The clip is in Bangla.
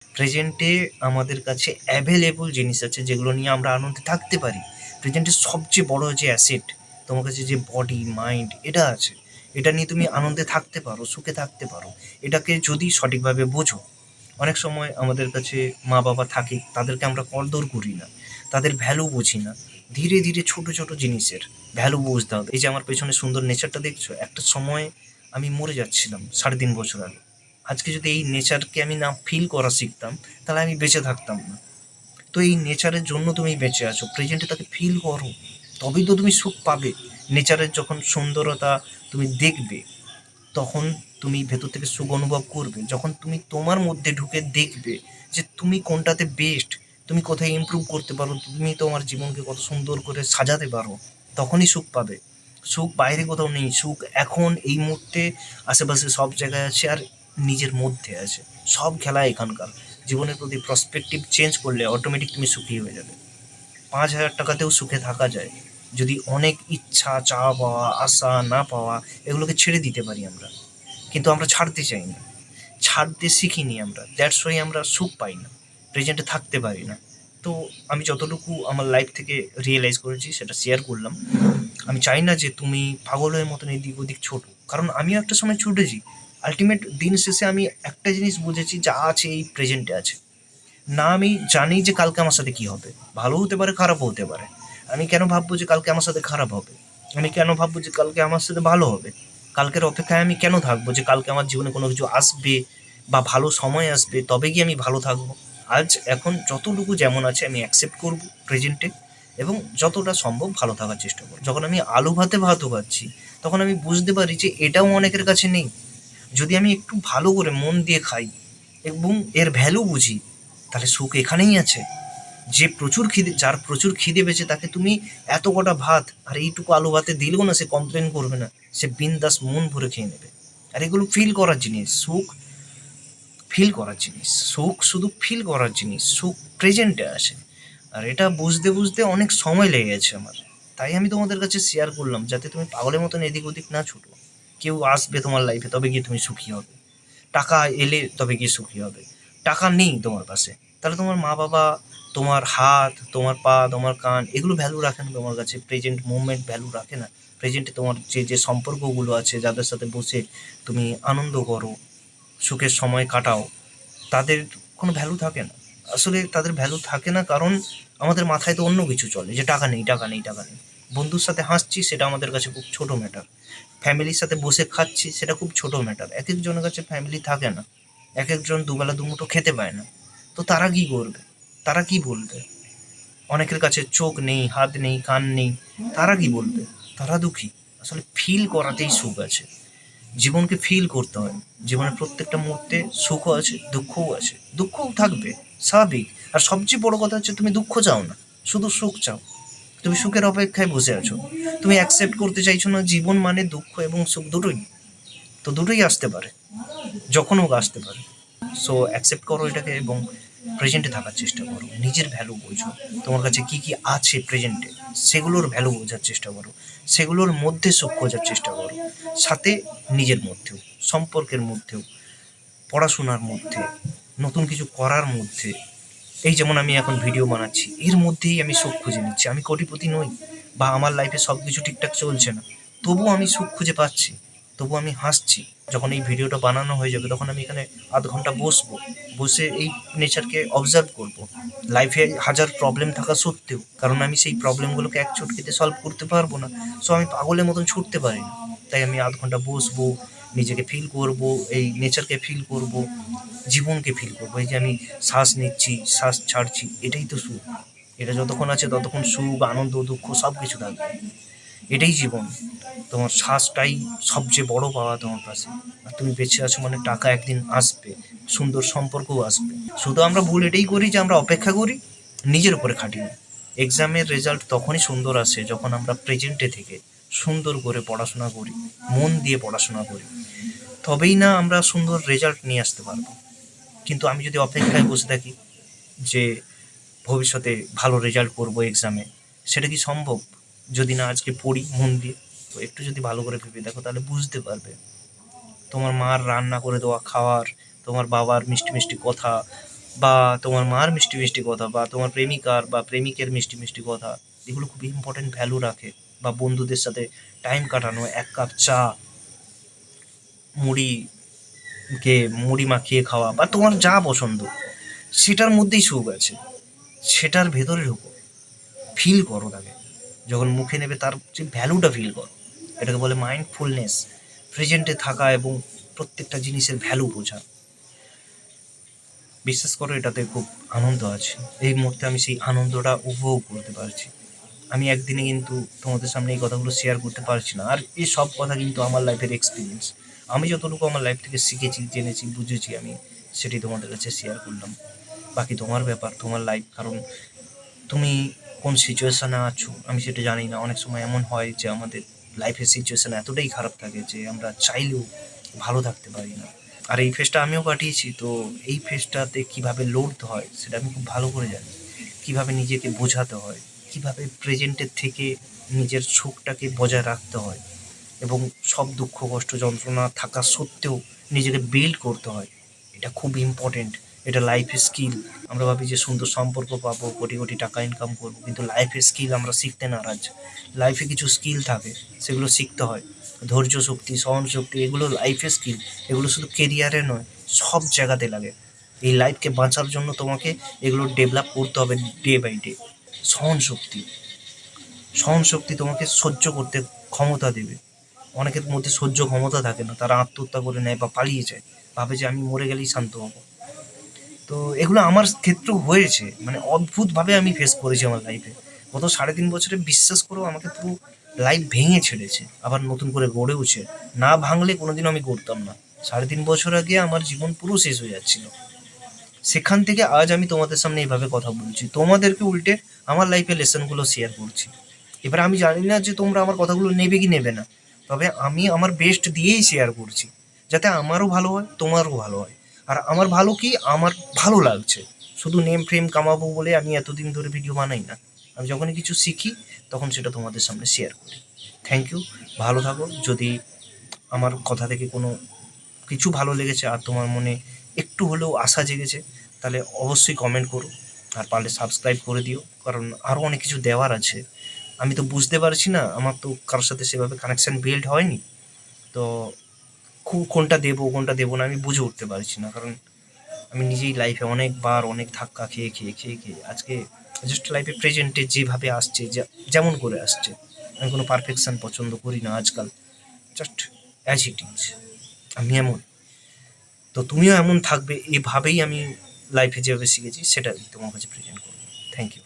প্রেজেন্টে আমাদের কাছে অ্যাভেলেবল জিনিস আছে যেগুলো নিয়ে আমরা আনন্দে থাকতে পারি। প্রেজেন্টের সবচেয়ে বড় যে অ্যাসেট তোমার কাছে যে বডি, মাইন্ড এটা আছে। এটা নিয়ে তুমি আনন্দে থাকতে পারো, সুখে থাকতে পারো। এটাকে যদি সঠিকভাবে বোঝো। অনেক সময় আমাদের কাছে মা-বাবা থাকে, তাদেরকে আমরা কদর করি না, তাদের ভ্যালু বুঝি না। ধীরে, ধীরে ছোট, ছোট জিনিসের ভ্যালু বুঝতে হবে। এই যে আমার পেছনে সুন্দর নেচারটা দেখছো? একটা সময় আমি মরে যাচ্ছিলাম ৩.৫ বছর আগে। আজকে যদি এই নেচারকে আমি না ফিল করা শিখতাম, তাহলে আমি বেঁচে থাকতাম না। তো এই নেচারের জন্য তুমি বেঁচে আছো। প্রেজেন্টে তাকে ফিল করো, তবেই তো তুমি সুখ পাবে। নেচারের যখন সুন্দরতা তুমি দেখবে, তখন তুমি ভেতর থেকে সুখ অনুভব করবে। যখন তুমি তোমার মধ্যে ঢুকে দেখবে যে তুমি কোনটাতে বেস্ট, তুমি কোথায় ইমপ্রুভ করতে পারো, তুমি তোমার জীবনকে কত সুন্দর করে সাজাতে পারো, তখনই সুখ পাবে। সুখ বাইরে কোথাও নেই, সুখ এখন এই মুহূর্তে আশেপাশে সব জায়গায় আছে, আর নিজের মধ্যে আছে। সব খেলা এখানকার। জীবনের প্রতি প্রসপেক্টিভ চেঞ্জ করলে অটোমেটিক তুমি সুখী হয়ে যাবে। ৫,০০০ টাকাতেও সুখে থাকা যায়, যদি অনেক ইচ্ছা, চাওয়া পাওয়া, আশা না পাওয়া এগুলোকে ছেড়ে দিতে পারি আমরা। কিন্তু আমরা ছাড়তে চাই না, ছাড়তে শিখিনি আমরা, দ্যাটস ওয়াই আমরা সুখ পাই না, প্রেজেন্টে থাকতে পারি না। তো আমি যতটুকু আমার লাইফ থেকে রিয়েলাইজ করেছি সেটা শেয়ার করলাম। আমি চাই না যে তুমি পাগলের মতন এদিক ওদিক ছোটো, কারণ আমিও একটা সময় ছুটেছি। আলটিমেট দিন শেষে আমি একটা জিনিস বুঝেছি, যা আছে এই প্রেজেন্টে আছে। না আমি জানি যে কালকে আমার সাথে কী হবে, ভালো হতে পারে, খারাপও হতে পারে। আমি কেন ভাববো যে কালকে আমার সাথে খারাপ হবে? আমি কেন ভাববো যে কালকে আমার সাথে ভালো হবে? কালকের অপেক্ষায় আমি কেন থাকবো যে কালকে আমার জীবনে কোনো কিছু আসবে বা ভালো সময় আসবে তবে গিয়ে আমি ভালো থাকবো? আজ এখন যতটুকু যেমন আছে আমি অ্যাকসেপ্ট করবো প্রেজেন্টে, এবং যতটা সম্ভব ভালো থাকার চেষ্টা করবো। যখন আমি আলু ভাতে ভাতও খাচ্ছি, তখন আমি বুঝতে পারি যে এটাও অনেকের কাছে নেই। যদি আমি একটু ভালো করে মন দিয়ে খাই এবং এর ভ্যালু বুঝি, তাহলে সুখ এখানেই আছে। যে প্রচুর খিদে, যার প্রচুর খিদে পেয়েছে, তাকে তুমি এত কটা ভাত আর এইটুকু আলু ভাতে দিলেও না সে কমপ্লেন করবে না, সে বিন্দাস মন ভরে খেয়ে নেবে। আর এগুলো ফিল করার জিনিস। সুখ ফিল করার জিনিস, সুখ শুধু ফিল করার জিনিস। সুখ প্রেজেন্টে আসে, আর এটা বুঝতে বুঝতে অনেক সময় লেগে গেছে আমার। তাই আমি তোমাদের কাছে শেয়ার করলাম, যাতে তুমি পাগলের মতন এদিক ওদিক না ছুটো। কেউ আসবে তোমার লাইফে তবে গিয়ে তুমি সুখী হবে, টাকা এলে তবে গিয়ে সুখী হবে। টাকা নেই তোমার পাশে, তাহলে তোমার মা বাবা, তোমার হাত, তোমার পা, তোমার কান এগুলো ভ্যালু রাখে না তোমার কাছে। প্রেজেন্ট মুভমেন্ট ভ্যালু রাখে না। প্রেজেন্টে তোমার যে যে সম্পর্কগুলো আছে, যাদের সাথে বসে তুমি আনন্দ করো, সুখের সময় কাটাও, তাদের কোনো ভ্যালু থাকে না। আসলে তাদের ভ্যালু থাকে না, কারণ আমাদের মাথায় তো অন্য কিছু চলে, যে টাকা নেই, টাকা নেই, টাকা নেই। বন্ধুর সাথে হাসছি, সেটা আমাদের কাছে খুব ছোট ম্যাটার। ফ্যামিলির সাথে বসে খাচ্ছি, সেটা খুব ছোট ম্যাটার। এক একজনের কাছে ফ্যামিলি থাকে না, এক একজন দুবেলা দুমুঠো খেতে পায় না। তো তারা কী করবে? তারা কি বলবে? অনেকের কাছে চোখ নেই, হাত নেই, কান নেই, তারা কি বলবে? তারা দুঃখী। আসলে ফিল করাতেই সুখ আছে। জীবনকে ফিল করতে হয়। জীবনের প্রত্যেকটা মুহূর্তে সুখও আছে, দুঃখও আছে, দুঃখও থাকবে, স্বাভাবিক। আর সবচেয়ে বড় কথা হচ্ছে, তুমি দুঃখ চাও না, শুধু সুখ চাও। তুমি সুখের অপেক্ষায় বসে আছো। তুমি অ্যাকসেপ্ট করতে চাইছো না জীবন মানে দুঃখ এবং সুখ দুটোই। তো দুটোই আসতে পারে, যখন হোক আসতে পারে। সো অ্যাকসেপ্ট করো এটাকে, এবং প্রেজেন্টে থাকার চেষ্টা করো। নিজের ভ্যালু বোঝো। তোমার কাছে কী কী আছে প্রেজেন্টে, সেগুলোর ভ্যালু বোঝার চেষ্টা করো। সেগুলোর মধ্যে সুখ খোঁজার চেষ্টা করো। সাথে নিজের মধ্যেও, সম্পর্কের মধ্যেও, পড়াশোনার মধ্যে, নতুন কিছু করার মধ্যে। এই যেমন আমি এখন ভিডিও বানাচ্ছি, এর মধ্যেই আমি সুখ খুঁজে নিচ্ছি। আমি কোটিপতি নই, বা আমার লাইফে সব কিছু ঠিকঠাক চলছে না, তবুও আমি সুখ খুঁজে পাচ্ছি, তবু আমি হাসছি। যখন এই ভিডিওটা বানানো হয়ে যাবে, তখন আমি এখানে ০.৫ ঘন্টা বসবো, বসে এই নেচারকে অবজার্ভ করব। লাইফে হাজার প্রবলেম থাকা সত্ত্বেও, কারণ আমি সেই প্রবলেমগুলোকে এক চটকিতে সলভ করতে পারবো না, সো আমি পাগলের মতন ছুটতে পারি না। তাই আমি ০.৫ ঘন্টা বসবো, নিজেকে ফিল করব, এই নেচারকে ফিল করব, জীবনকে ফিল করবো। এই যে আমি শ্বাস নিচ্ছি, শ্বাস ছাড়ছি, এটাই তো সুখ। এটা যতক্ষণ আছে ততক্ষণ সুখ, আনন্দ, দুঃখ সব কিছু থাকবে। এটাই জীবন। তোমার শ্বাসটাই সবচেয়ে বড় পাওয়া তোমার কাছে। আর তুমি বেঁচে আছো মানে টাকা একদিন আসবে, সুন্দর সম্পর্কও আসবে। শুধু আমরা ভুল এটাই করি যে আমরা অপেক্ষা করি, নিজের উপরে খাটি না। এক্সামের রেজাল্ট তখনই সুন্দর আসে যখন আমরা প্রেজেন্টে থেকে সুন্দর করে পড়াশোনা করি, মন দিয়ে পড়াশোনা করি, তবেই না আমরা সুন্দর রেজাল্ট নিয়ে আসতে পারবো। কিন্তু আমি যদি অপেক্ষায় বসে থাকি যে ভবিষ্যতে ভালো রেজাল্ট করবো এক্সামে, সেটা কি সম্ভব? যদি না আজকে পড়ি মন দিয়ে। তো একটু যদি ভালো করে ভেবে দেখো, তাহলে বুঝতে পারবে। তোমার মার রান্না করে দেওয়া খাবার, তোমার বাবার মিষ্টি মিষ্টি কথা, বা তোমার মার মিষ্টি মিষ্টি কথা, বা তোমার প্রেমিকার বা প্রেমিকের মিষ্টি মিষ্টি কথা, এগুলো খুব ইম্পর্টেন্ট ভ্যালু রাখে। বা বন্ধুদের সাথে টাইম কাটানো, এক কাপ চা, মুড়ি মুড়ি মাখিয়ে খাওয়া, বা তোমার যা পছন্দ সেটার মধ্যেই সুখ আছে। সেটার ভেতরে ঢুকো, ফিল করো তাকে, যখন মুখে নেবে তার যে ভ্যালুটা ফিল করো। এটাকে বলে মাইন্ডফুলনেস, প্রেজেন্টে থাকা এবং প্রত্যেকটা জিনিসের ভ্যালু বোঝা। বিশ্বাস করো, এটাতে খুব আনন্দ আছে। এই মুহূর্তে আমি সেই আনন্দটা উপভোগ করতে পারছি। আমি একদিনে কিন্তু তোমাদের সামনে এই কথাগুলো শেয়ার করতে পারছি না। আর এই সব কথা কিন্তু আমার লাইফের এক্সপিরিয়েন্স। আমি যতটুকু আমার লাইফ থেকে শিখেছি, জেনেছি, বুঝেছি, আমি সেটি তোমাদের কাছে শেয়ার করলাম। বাকি তোমার ব্যাপার, তোমার লাইফ। কারণ তুমি কোন সিচুয়েশানে আছো আমি সেটা জানি না। অনেক সময় এমন হয় যে আমাদের লাইফের সিচুয়েশান এতটাই খারাপ থাকে যে আমরা চাইলেও ভালো থাকতে পারি না। আর এই ফেজটা আমিও কাটিয়েছি। তো এই ফেজটাতে কীভাবে লড়তে হয় সেটা আমি খুব ভালো করে জানি। কীভাবে নিজেকে বোঝাতে হয়, কীভাবে প্রেজেন্টের থেকে নিজের সুখটাকে বজায় রাখতে হয়, এবং সব দুঃখ কষ্ট যন্ত্রণা থাকা সত্ত্বেও নিজেকে বিল্ড করতে হয়। এটা খুব ইম্পর্টেন্ট। এটা লাইফের স্কিল। আমরা ভাবি যে সুন্দর সম্পর্ক পাবো, কোটি কোটি টাকা ইনকাম করবো, কিন্তু লাইফের স্কিল আমরা শিখতে নারাজ। লাইফে কিছু স্কিল থাকে, সেগুলো শিখতে হয়। ধৈর্য শক্তি, সহন শক্তি, এগুলো লাইফের স্কিল। এগুলো শুধু কেরিয়ারে নয়, সব জায়গাতে লাগে। এই লাইফকে বাঁচার জন্য তোমাকে এগুলো ডেভেলপ করতে হবে ডে বাই ডে। সহন শক্তি, সহন শক্তি তোমাকে সহ্য করতে ক্ষমতা দেবে। অনেকের মধ্যে সহ্য ক্ষমতা থাকে না, তারা আত্মহত্যা করে নেয় বা পালিয়ে যায়, ভাবে যে আমি মরে গেলেই শান্ত হব। তো এগুলো আমার ক্ষেত্রেও হয়েছে, মানে অদ্ভুতভাবে আমি ফেস করেছি আমার লাইফে। গত 3.5 বছরে বিশ্বাস করো আমাকে পুরো লাইফ ভেঙে ছেড়েছে, আবার নতুন করে গড়েওছে। না ভাঙলে কোনোদিনও আমি গড়তাম না। 3.5 বছর আগে আমার জীবন পুরো শেষ হয়ে যাচ্ছিল। সেখান থেকে আজ আমি তোমাদের সামনে এইভাবে কথা বলছি, তোমাদেরকে উল্টে আমার লাইফের লেসনগুলো শেয়ার করছি। এবার আমি জানি না যে তোমরা আমার কথাগুলো নেবে কি নেবে না, তবে আমি আমার বেস্ট দিয়েই শেয়ার করছি, যাতে আমারও ভালো হয়, তোমারও ভালো হয়। আর আমার ভালো কি, আমার ভালো লাগছে। শুধু নেম ফ্রেম কামাবো বলে আমি এতদিন ধরে ভিডিও বানাই না। আমি যখনই কিছু শিখি তখন সেটা তোমাদের সামনে শেয়ার করি। Thank you. ভালো থাকো। যদি আমার কথা থেকে কোনো কিছু ভালো লেগেছে আর তোমার মনে একটু হলেও আশা জেগেছে, তাহলে অবশ্যই কমেন্ট করো। আর পারলে সাবস্ক্রাইব করে দিও, কারণ আরও অনেক কিছু দেওয়ার আছে। আমি তো বুঝতে পারছি না, আমার তো কারোর সাথে সেভাবে কানেকশান বিল্ড হয়নি। তো কোনটা দেবো কোনটা দেবো না আমি বুঝে উঠতে পারছি না। কারণ আমি নিজেই লাইফে অনেকবার অনেক ধাক্কা খেয়ে খেয়ে খেয়ে খেয়ে আজকে জাস্ট লাইফে প্রেজেন্টে যেভাবে আসছে, যেমন করে আসছে। আমি কোনো পারফেকশান পছন্দ করি না আজকাল। জাস্ট অ্যাজ ইট ইজ, আমি এমন। তো তুমিও এমন থাকবে, এভাবেই আমি লাইফে যেভাবে শিখেছি সেটা তোমার কাছে প্রেজেন্ট করবো। Thank you.